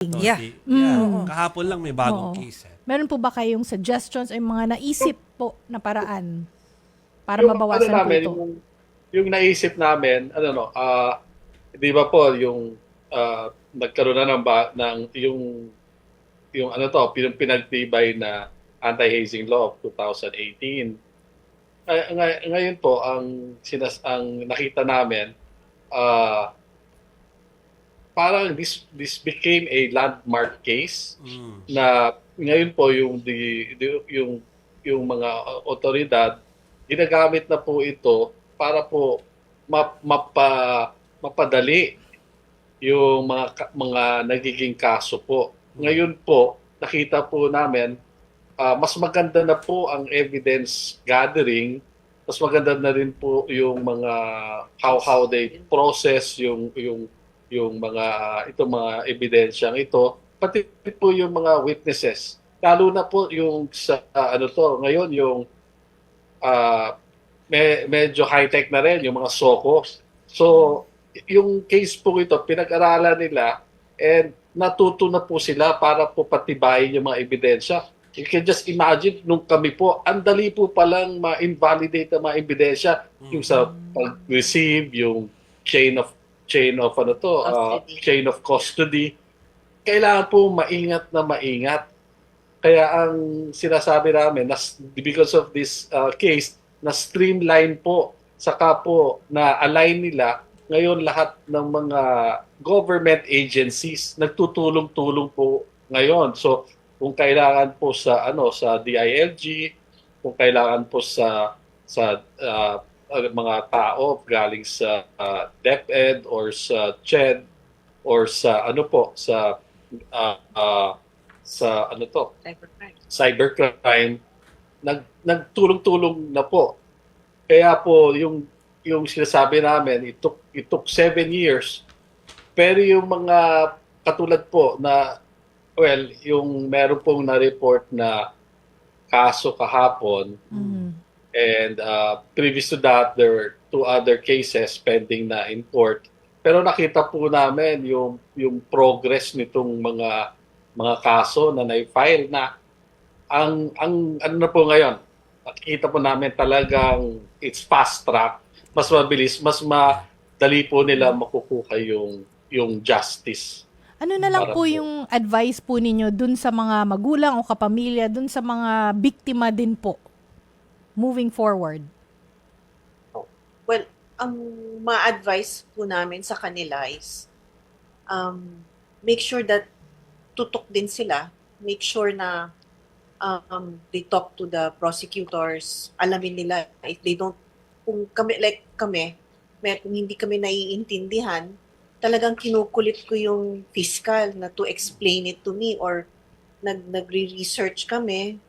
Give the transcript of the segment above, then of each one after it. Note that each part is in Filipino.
Yeah. Yeah. Kahapon lang may bagong Oo. case. Meron po ba kayong suggestions o yung mga naisip po na paraan para Yung mabawasan po namin, ito? yung naisip namin, di ba po, yung nagkaroon na yung pinagtibay na anti-hazing law of 2018. Ngayon po, ang nakita namin, parang this became a landmark case na ngayon po yung mga otoridad ginagamit na po ito para po mapadali yung mga nagiging kaso po. Ngayon po nakita po namin mas maganda na po ang evidence gathering, mas maganda na rin po yung mga how they process yung mga mga ebidensyang ito, pati po yung mga witnesses. Lalo na po yung sa ngayon yung medyo high-tech na rin yung mga SOCOs. So yung case po ito pinag-aralan nila and natuto na po sila para po patibayin yung mga ebidensya. You can just imagine, nung kami po, ang dali po palang ma-invalidate ang mga ebidensya. Yung sa pag-receive, yung chain of custody. Kailangan po maingat na maingat. Kaya ang sinasabi namin, because of this case, na streamline po, saka po na align nila, ngayon lahat ng mga government agencies nagtutulong-tulong po ngayon. So kung kailangan po sa DILG, kung kailangan po sa mga tao galing sa DepEd or sa CHED or sa cybercrime, nagtulong-tulong na po. Kaya po yung sinasabi namin, it took 7 years. Pero yung mga katulad po na yung meron pong na-report na kaso kahapon, and previous to that, there were 2 other cases pending na in court. Pero nakita po namin yung progress nitong mga kaso na na-file na ang na po ngayon, nakikita po namin talagang it's fast track, mas mabilis, mas madali po nila makukuha yung justice. Ano na lang po yung advice po ninyo dun sa mga magulang o kapamilya, dun sa mga biktima din po, moving forward? Well, ang ma-advise po namin sa kanila is make sure that tutok din sila. Make sure na they talk to the prosecutors. Alamin nila if they don't, kung kung hindi kami naiintindihan, talagang kinukulit ko yung fiscal na to explain it to me, or nagre-research kami,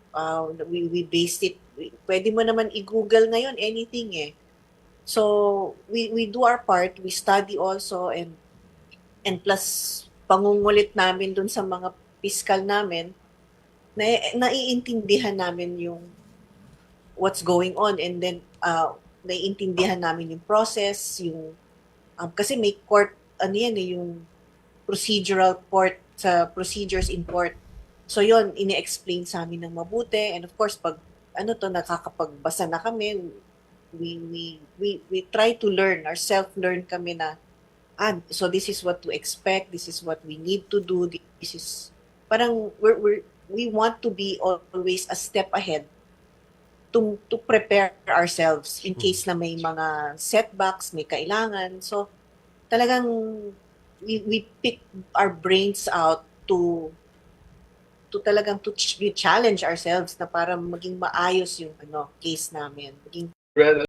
we based it, pwede mo naman i-google ngayon anything eh. So we do our part, we study also, and plus pangungulit namin dun sa mga fiscal namin, naiintindihan namin yung what's going on, and then naiintindihan namin yung process, yung kasi may court yung procedural court sa procedures in court. So yon ini-explain sa amin ng mabuti, and of course pag nakakapagbasa na kami, we try to learn, or self-learn kami na so this is what to expect, this is what we need to do, this is parang we want to be always a step ahead to prepare ourselves in case na may mga setbacks, may kailangan. So talagang we pick our brains out to talagang to challenge ourselves na para maging maayos yung case namin. Well,